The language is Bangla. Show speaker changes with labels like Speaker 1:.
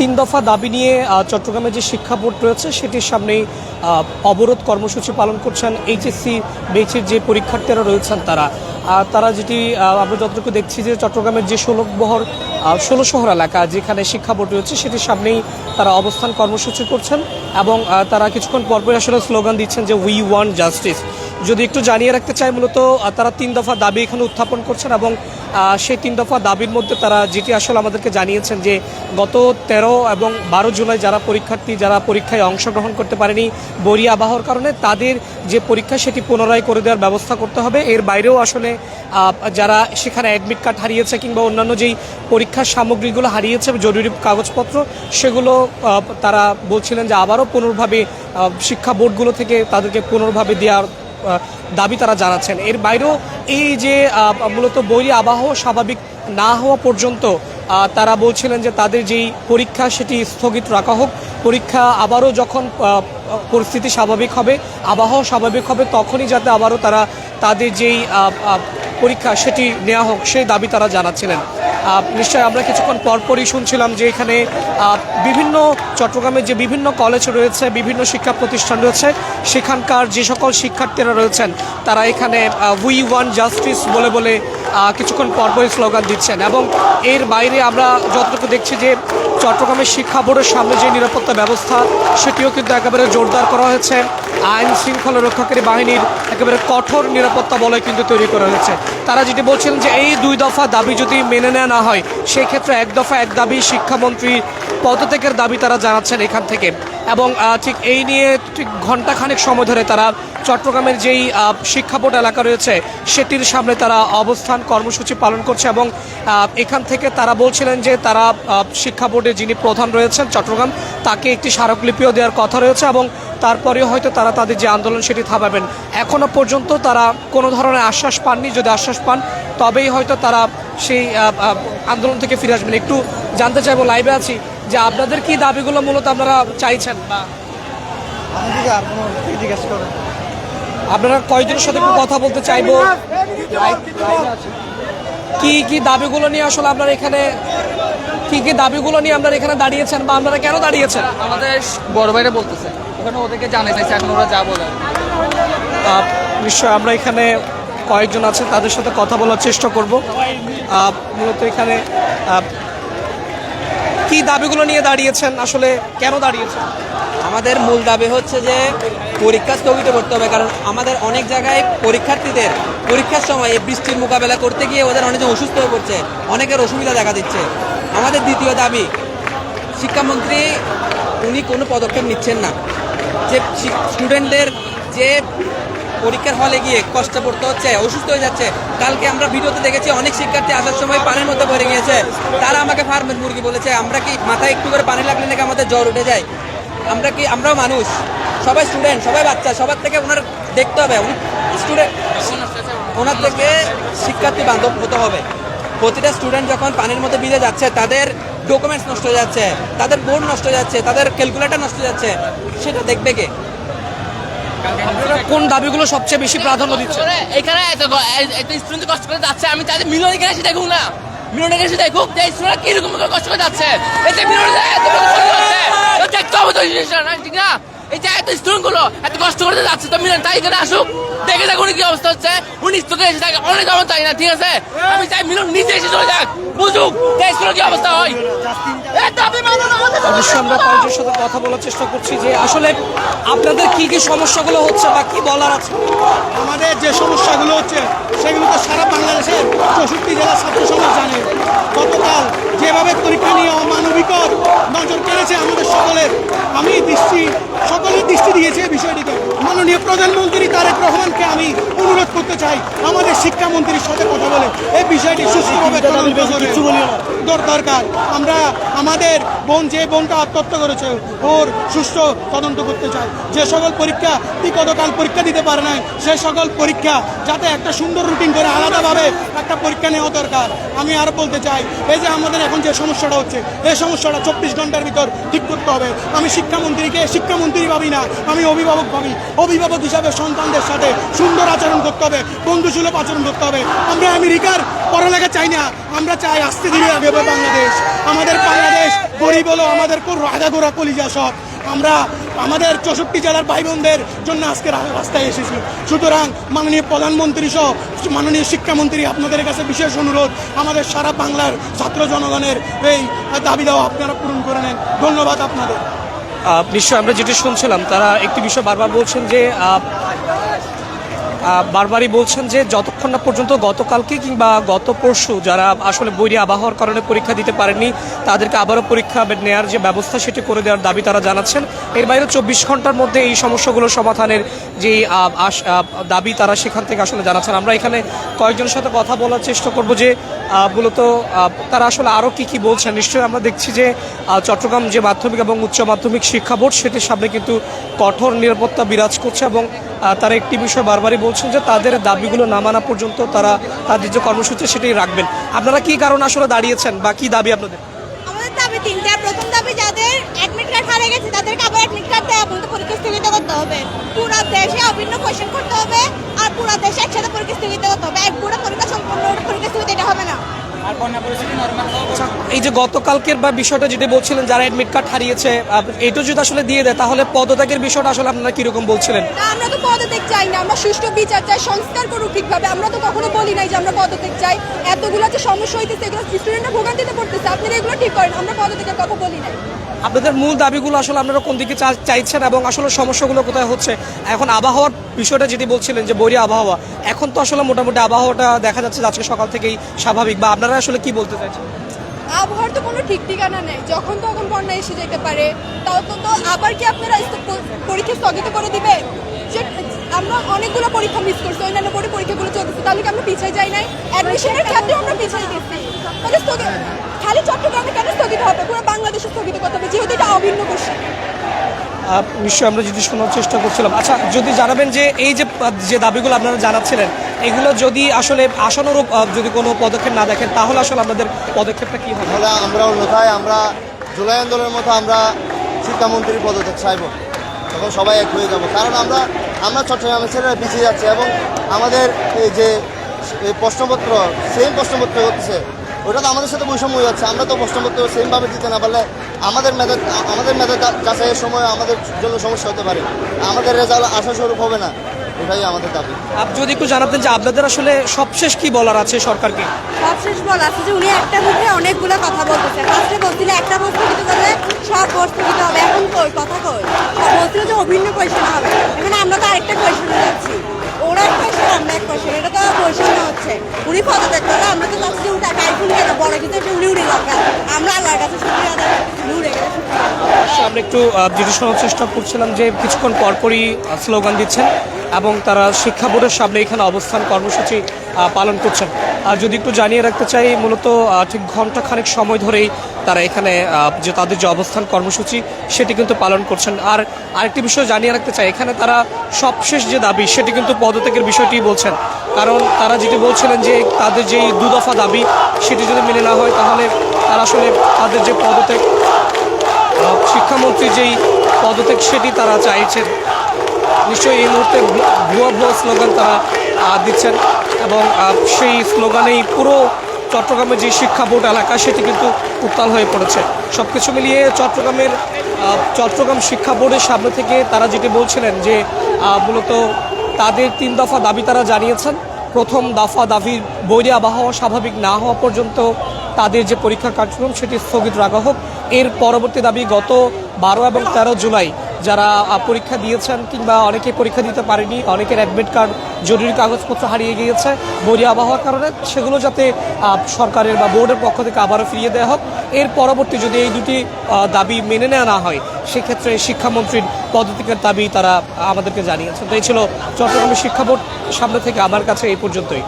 Speaker 1: তিন দফা দাবি নিয়ে চট্টগ্রামে যে শিক্ষা বোর্ড রয়েছে সেটির সামনেই অবরোধ কর্মসূচি পালন করছেন এইচএসসি বেচের যে পরীক্ষার্থীরা রয়েছেন তারা যেটি আমরা যতটুকু দেখছি যে চট্টগ্রামের যে ষোলো শহর এলাকা যেখানে শিক্ষা বোর্ড রয়েছে সেটির সামনেই তারা অবস্থান কর্মসূচি করছেন এবং তারা কিছুক্ষণ পরপর আসলে স্লোগান দিচ্ছেন যে উই ওয়ান্ট জাস্টিস। যদি একটু জানিয়ে রাখতে চাই, মূলত তারা তিন দফা দাবি এখানে উত্থাপন করছেন এবং সেই তিন দফা দাবির মধ্যে তারা যেটি আসলে আমাদেরকে জানিয়েছেন যে গত 13 এবং 12 জুলাই যারা পরীক্ষায় অংশগ্রহণ করতে পারেনি বৈরী আবহাওয়ার কারণে তাদের যে পরীক্ষা সেটি পুনরায় করে দেওয়ার ব্যবস্থা করতে হবে। এর বাইরেও আসলে যারা সেখানে অ্যাডমিট কার্ড হারিয়েছে কিংবা অন্যান্য যেই পরীক্ষার সামগ্রীগুলো হারিয়েছে জরুরি কাগজপত্র সেগুলো তারা বলছিলেন যে আবারও পুনর্ভাবে শিক্ষা বোর্ডগুলো থেকে তাদেরকে পুনর্ভাবে দেওয়ার দাবি তারা জানাচ্ছেন। এর বাইরেও এই যে মূলত বৈরী আবহাওয়া স্বাভাবিক না হওয়া পর্যন্ত তারা বলছিলেন যে তাদের যেই পরীক্ষা সেটি স্থগিত রাখা হোক, পরীক্ষা আবারও যখন পরিস্থিতি স্বাভাবিক হবে, আবহাওয়া স্বাভাবিক হবে, তখনই যাতে আবারও তাদের যেই পরীক্ষা সেটি নেওয়া হোক সেই দাবি তারা জানাচ্ছিলেন। নিশ্চয়ই আমরা কিছুক্ষণ পরপরই শুনছিলাম যে এখানে বিভিন্ন চট্টগ্রামের যে বিভিন্ন কলেজ রয়েছে, বিভিন্ন শিক্ষা প্রতিষ্ঠান রয়েছে, সেখানকার যে সকল শিক্ষার্থীরা রয়েছেন তারা এখানে উই ওয়ান্ট জাস্টিস বলে কিছুক্ষণ পরপরই স্লোগান দিচ্ছেন। এবং এর বাইরে আমরা যতটুকু দেখছি যে চট্টগ্রামের শিক্ষা বোর্ডের সামনে যে নিরাপত্তা ব্যবস্থা সেটিও কিন্তু একেবারে জোরদার করা হয়েছে। আইন শৃঙ্খলা রক্ষাকারী বাহিনীর একেবারে কঠোর নিরাপত্তা বলয় কিন্তু তৈরি করা হয়েছে। তারা যেটি বলছিলেন যে এই দুই দফা দাবি যদি মেনে নেওয়া না হয় সেই ক্ষেত্রে এক দফা এক দাবি শিক্ষামন্ত্রী পদত্যাগের দাবি তারা জানাচ্ছেন এখান থেকে। এবং ঠিক এই নিয়ে ঠিক ঘণ্টাখানেক সময় ধরে তারা চট্টগ্রামের যেই শিক্ষা বোর্ড এলাকা রয়েছে সেটির সামনে তারা অবস্থান কর্মসূচি পালন করছে এবং এখান থেকে তারা বলছিলেন যে তারা শিক্ষা বোর্ডের যিনি প্রধান রয়েছেন চট্টগ্রাম তাকে একটি স্মারকলিপিও দেওয়ার কথা রয়েছে এবং তারপরেও হয়তো তারা তাদের যে আন্দোলন সেটি থামাবেন। এখনও পর্যন্ত তারা কোনো ধরনের আশ্বাস পাননি, যদি আশ্বাস পান তবেই হয়তো তারা সেই আন্দোলন থেকে ফিরে আসবেন। একটু জানতে চাইবো, লাইভে আছি, যে আপনাদের কি দাবিগুলো মূলত আপনারা চাইছেন বা আপনারা কয়েকজনের সাথে একটু কথা বলতে চাইবো, কি দাবিগুলো নিয়ে আসলে আপনারা এখানে কি দাবিগুলো নিয়ে আপনারা এখানে দাঁড়িয়েছেন বা আপনারা কেন দাঁড়িয়েছেন?
Speaker 2: আমাদের বড় ভাইরা বলতেছে, ওখানে ওদেরকে জানাইতেছে, এখন ওরা যা বলে।
Speaker 1: নিশ্চয় আমরা এখানে কয়েকজন আছে তাদের সাথে কথা বলার চেষ্টা করব। মূলত এখানে কি দাবিগুলো নিয়ে দাঁড়িয়েছেন, আসলে কেন দাঁড়িয়েছেন?
Speaker 3: আমাদের মূল দাবি হচ্ছে যে পরীক্ষা স্থগিত করতে হবে, কারণ আমাদের অনেক জায়গায় পরীক্ষার্থীদের পরীক্ষার সময় এই বৃষ্টির মোকাবেলা করতে গিয়ে ওদের অনেকজন অসুস্থ হয়ে পড়ছে, অনেকের অসুবিধা দেখা দিচ্ছে। আমাদের দ্বিতীয় দাবি, শিক্ষামন্ত্রী উনি কোনো পদক্ষেপ নিচ্ছেন না, যে স্টুডেন্টদের যে পরীক্ষার হলে গিয়ে কষ্ট পড়তে হচ্ছে, অসুস্থ হয়ে যাচ্ছে। কালকে আমরা ভিডিওতে দেখেছি অনেক শিক্ষার্থী আসার সময় পানির মধ্যে পড়ে গিয়েছে, তারা আমাকে ফার্মের মুরগি বলেছে। আমরা কি মাথায় একটু করে পানি লাগলে নাকি আমাদের জ্বর উঠে যায়? আমরাও মানুষ, সবাই স্টুডেন্ট, সবাই বাচ্চা, সবার থেকে ওনার দেখতে হবে, স্টুডেন্ট ওনার থেকে শিক্ষার্থী বান্ধব হতে হবে। প্রতিটা স্টুডেন্ট যখন পানির মধ্যে ভিজে যাচ্ছে, তাদের ডকুমেন্টস নষ্ট হয়ে যাচ্ছে, তাদের বোর্ড নষ্ট হয়ে যাচ্ছে, তাদের ক্যালকুলেটর নষ্ট হয়ে যাচ্ছে, সেটা দেখবে কে?
Speaker 1: কোন দাবিগুলো সবচেয়ে বেশি প্রাধান্য দিচ্ছে?
Speaker 2: এখানে এত স্টুডেন্ট কষ্ট করে যাচ্ছে, আমি চাই মিলনে গেলে এসে দেখুক না, মিলনে গেলে এসে দেখুক যে স্টুডেন্ট কিরকম কষ্ট করে যাচ্ছে। এতে মিলনে দেখতে হবে তো জিনিসটা, ঠিক না? এই যে এত স্টুডেন্ট গুলো এত কষ্ট করে যাচ্ছে, তো মিলন তাই এখানে আসুক, দেখে যাক উনি কি অবস্থা হচ্ছে। উনি স্টুডেন্ট এসে থাকে, অনেক আমার চাই না, ঠিক আছে? আমি চাই মিলন নিজে এসে চলে যাক, বুঝুক যে স্কুলের কি অবস্থা হয়।
Speaker 1: অবশ্যই আমরা কয়েকজনের সাথে কথা বলার চেষ্টা করছি যে আসলে আপনাদের কি সমস্যাগুলো হচ্ছে বা কি বলার আছে।
Speaker 4: আমাদের যে সমস্যাগুলো হচ্ছে সেগুলো তো সারা বাংলাদেশের 64 জেলার ছাত্র সমাজ জানে। গতকাল যেভাবে পরীক্ষা নিয়ে অমানবিকর নজর কেড়েছে আমাদের সকলের, সকলের দৃষ্টি দিয়েছে এই বিষয়টিতে। মাননীয় প্রধানমন্ত্রী তারেক রহমানকে আমি অনুরোধ করতে চাই আমাদের শিক্ষামন্ত্রীর সাথে কথা বলে এই বিষয়টি সুষ্ঠুভাবে দরকার। আমরা আমাদের যে বোনটা আত্মহত্যা করেছে ওর সুষ্ঠু তদন্ত করতে চাই। যে সকল পরীক্ষা গতকাল পরীক্ষা দিতে পারে নাই, সে সকল পরীক্ষা যাতে একটা সুন্দর রুটিন করে আলাদাভাবে একটা পরীক্ষা নেওয়া দরকার। আমি আরও বলতে চাই, এই যে আমাদের এখন যে সমস্যাটা হচ্ছে, এই সমস্যাটা 24 ঘন্টার ভিতর ঠিক করতে হবে। আমি শিক্ষামন্ত্রীকে শিক্ষামন্ত্রী ভাবি না, আমি অভিভাবক ভাবি। অভিভাবক হিসাবে সন্তানদের সাথে সুন্দর আচরণ করতে হবে, বন্ধুসুলভ আচরণ করতে হবে। আমরা আমেরিকার পড়ালেখা চাই না, আমরা চাই আস্তে ধীরে আগে বাংলাদেশ। আমাদের বাংলাদেশ গরিব হলো আমাদের রাজাগোড়া কলিজা সব। আমরা আমাদের 64 জেলার ভাই বোনদের জন্য আজকে রাস্তায় এসেছি। সুতরাং মাননীয় প্রধানমন্ত্রী সহ মাননীয় শিক্ষামন্ত্রী, আপনাদের কাছে বিশেষ অনুরোধ, আমাদের সারা বাংলার ছাত্র জনগণের এই দাবি দেওয়া আপনারা পূরণ করে নেন। ধন্যবাদ আপনাদের।
Speaker 1: নিশ্চয় আমরা যেটি শুনছিলাম, তারা একটি বিষয় বারবার বলছেন যে বারবারই বলছেন যে যতক্ষণ না পর্যন্ত গতকালকে কিংবা গত পরশু যারা আসলে বৈরী আবহাওয়ার কারণে পরীক্ষা দিতে পারেননি তাদেরকে আবারও পরীক্ষা নেওয়ার যে ব্যবস্থা সেটি করে দেওয়ার দাবি তারা জানাচ্ছেন। এর বাইরে 24 ঘন্টার মধ্যে এই সমস্যাগুলো সমাধানের যে দাবি তারা সেখান থেকে আসলে জানাচ্ছেন। আমরা এখানে কয়েকজনের সাথে কথা বলার চেষ্টা করব যে মূলত তারা আসলে আরও কী বলছেন। নিশ্চয়ই আমরা দেখছি যে চট্টগ্রাম যে মাধ্যমিক এবং উচ্চ মাধ্যমিক শিক্ষা বোর্ড সেটির সামনে কিন্তু কঠোর নিরাপত্তা বিরাজ করছে এবং তারা একটি বিষয় বারবারই বলছেন যে তাদের দাবিগুলো না মানা পর্যন্ত তারা তাদের যে কর্মসূচি সেটাই রাখবেন। আপনারা কি কারণ আসলে দাঁড়িয়েছেন বা কি দাবি আপনাদের?
Speaker 5: আমাদের দাবি তিনটা। প্রথম দাবি, যাদের অ্যাডমিট কার্ড হারিয়ে গেছে তাদেরকে আবার অ্যাডমিট কার্ড দেওয়া পর্যন্ত পরীক্ষা স্থগিত করতে হবে। পুরো দেশে অভিন্ন কোয়েশ্চেন করতে হবে আর পুরো দেশে একসাথে পরীক্ষা স্থগিত করতে হবে। এক পুরো পরীক্ষা সম্পূর্ণ পরীক্ষা স্থগিত এটা হবে না।
Speaker 1: এই যে গতকালকের বা বিষয়টা যেটা বলছিলেন যারা অ্যাডমিট কার্ড হারিয়েছে এটা যদি আসলে দিয়ে দেয় তাহলে পদত্যাগের বিষয়টা আসলে আপনারা কিরকম বলছিলেন?
Speaker 5: না, আমরা তো পদত্যাগ চাই না, আমরা সুষ্ঠু বিচার চাই, সংস্কার করুক ঠিকভাবে। আমরা তো কখনো বলি নাই যে আমরা পদত্যাগ চাই। এতগুলো যে সমস্যা হইতেছে, এগুলো স্টুডেন্টরা ভোগান্তিতে পড়তেছে, আপনারা এগুলো ঠিক করেন। আমরা পদত্যাগের কথা বলি নাই।
Speaker 1: আপনাদের মূল দাবিগুলো আসলে আপনারা কোন দিকে চাইছেন এবং আসলে সমস্যাগুলো কোথায় হচ্ছে? এখন আবহাওয়ার বিষয়টা যেটি বলছিলেন যে বৈরী আবহাওয়া, এখন তো আসলে মোটামুটি আবহাওয়াটা দেখা যাচ্ছে আজকে সকাল থেকেই স্বাভাবিক, বা আপনারা আসলে কি বলতে চাইছেন?
Speaker 5: আবহাওয়ার তো কোনো ঠিক ঠিকানা নেই, যখন তখন বন্যা এসে যেতে পারে। তাও তো আবার কি আপনারা পরীক্ষা স্থগিত করে দিবে? যে আমরা অনেকগুলো পরীক্ষা মিস করছি, অন্যান্য বোর্ডে পরীক্ষাগুলো চলতেছে, তাহলে কি আমরা পিছিয়ে যাই নাই? অ্যাডমিশনের ক্ষেত্রে আমরা পিছিয়ে গেছি। তাহলে খালি চট্টগ্রামে কেন স্থগিত হবে? পুরো বাংলাদেশে স্থগিত করতে হবে, যেহেতু এটা অভিন্ন কোশ্চেন।
Speaker 1: নিশ্চয়ই আমরা যদি শোনার চেষ্টা করছিলাম। আচ্ছা, যদি জানাবেন যে এই যে দাবিগুলো আপনারা জানাচ্ছিলেন এগুলো যদি আসলে আশানুরূপ যদি কোনো পদক্ষেপ না দেখেন তাহলে আসলে আপনাদের পদক্ষেপটা কী হবে?
Speaker 6: তাহলে আমরা অন্যথায় আমরা জুলাই আন্দোলনের মতো আমরা শিক্ষামন্ত্রীর পদত্যাগ চাইব, তখন সবাই এক হয়ে যাব। কারণ আমরা চট্টগ্রামের ছেলেরা পিছিয়ে যাচ্ছে এবং আমাদের এই যে প্রশ্নপত্র সেম প্রশ্নপত্র করতেছে, ওটা তো আমাদের সাথে বৈষম্য হয়ে যাচ্ছে। আমরা তো প্রশ্নপত্র সেমভাবে দিতে না পারলে আমাদের মেধা যাচাইয়ের সময় আমাদের জন্য সমস্যা হতে পারে, আমাদের রেজাল্ট আশাস্বরূপ হবে না। এটাই আমাদের দাবি।
Speaker 1: আপনি যদি একটু জানাতেন যে আপনাদের আসলে সবশেষ কি বলার আছে সরকারকে?
Speaker 5: সবশেষ বলা আছে যে উনি একটা মুখে অনেকগুলো কথা বলতেছে। ফার্স্টে বলছিল একটা বোর্ড স্থগিত করলে সব বোর্ড স্থগিত হবে, এখন কই কথা কই? বলছিল যে অভিন্ন কোয়েশ্চেন হবে, এখানে আমরা তো আরেকটা কোয়েশ্চেনে যাচ্ছি। ওরা এক কোয়েশ্চেন, আমরা এক কোয়েশ্চেন, এটা তো বৈষম্য হচ্ছে। উনি পদত্যাগ করলে আমরা তো চাচ্ছি যে উঠে গাইফুল কেন বড় কিছু একটা উনি দরকার। আমরা আল্লাহর কাছে শুক্রিয়া আদায় করতেছি, উড়ে গেলে শুক্রিয়া।
Speaker 1: আমরা একটু যেটি শোনার চেষ্টা করছিলাম যে কিছুক্ষণ পরপরই স্লোগান দিচ্ছেন এবং তারা শিক্ষা বোর্ডের সামনে এখানে অবস্থান কর্মসূচি পালন করছেন। আর যদি একটু জানিয়ে রাখতে চাই, মূলত ঠিক ঘন্টাখানেক সময় ধরেই তারা এখানে যে তাদের যে অবস্থান কর্মসূচি সেটি কিন্তু পালন করছেন। আর আরেকটি বিষয় জানিয়ে রাখতে চাই, এখানে তারা সবশেষ যে দাবি সেটি কিন্তু পদত্যাগের বিষয়টি বলছেন। কারণ তারা যেটি বলছিলেন যে তাদের যেই দুদফা দাবি সেটি যদি মেনে না হয় তাহলে তারা আসলে তাদের যে পদত্যাগ, শিক্ষামন্ত্রীর যেই পদত্যাগ সেটি তারা চাইছেন। নিশ্চয়ই এই মুহূর্তে ভুয়া স্লোগান তারা দিচ্ছেন এবং সেই স্লোগানেই পুরো চট্টগ্রামের যে শিক্ষা বোর্ড এলাকা সেটি কিন্তু উত্তাল হয়ে পড়েছে। সব কিছু মিলিয়ে চট্টগ্রাম শিক্ষা বোর্ডের সামনে থেকে তারা যেটি বলছিলেন যে মূলত তাদের 3 দফা দাবি তারা জানিয়েছেন। প্রথম দফা দাবি বৈরী আবহাওয়া স্বাভাবিক না হওয়া পর্যন্ত তাদের যে পরীক্ষা কার্যক্রম সেটি স্থগিত রাখা হোক। এর পরবর্তী দাবি গত 12 এবং 13 জুলাই যারা পরীক্ষা দিয়েছেন কিংবা অনেকে পরীক্ষা দিতে পারেনি, অনেকের অ্যাডমিট কার্ড জরুরি কাগজপত্র হারিয়ে গিয়েছে বৈরী আবহাওয়ার কারণে, সেগুলো যাতে সরকারের বা বোর্ডের পক্ষ থেকে আবারও ফিরিয়ে দেওয়া হোক। এর পরবর্তী যদি এই দুটি দাবি মেনে নেওয়া না হয় সেক্ষেত্রে শিক্ষামন্ত্রীর পদত্যাগের দাবি তারা আমাদেরকে জানিয়েছেন। তো এই ছিল চট্টগ্রামের শিক্ষা বোর্ড সামনে থেকে আমার কাছে এই পর্যন্তই।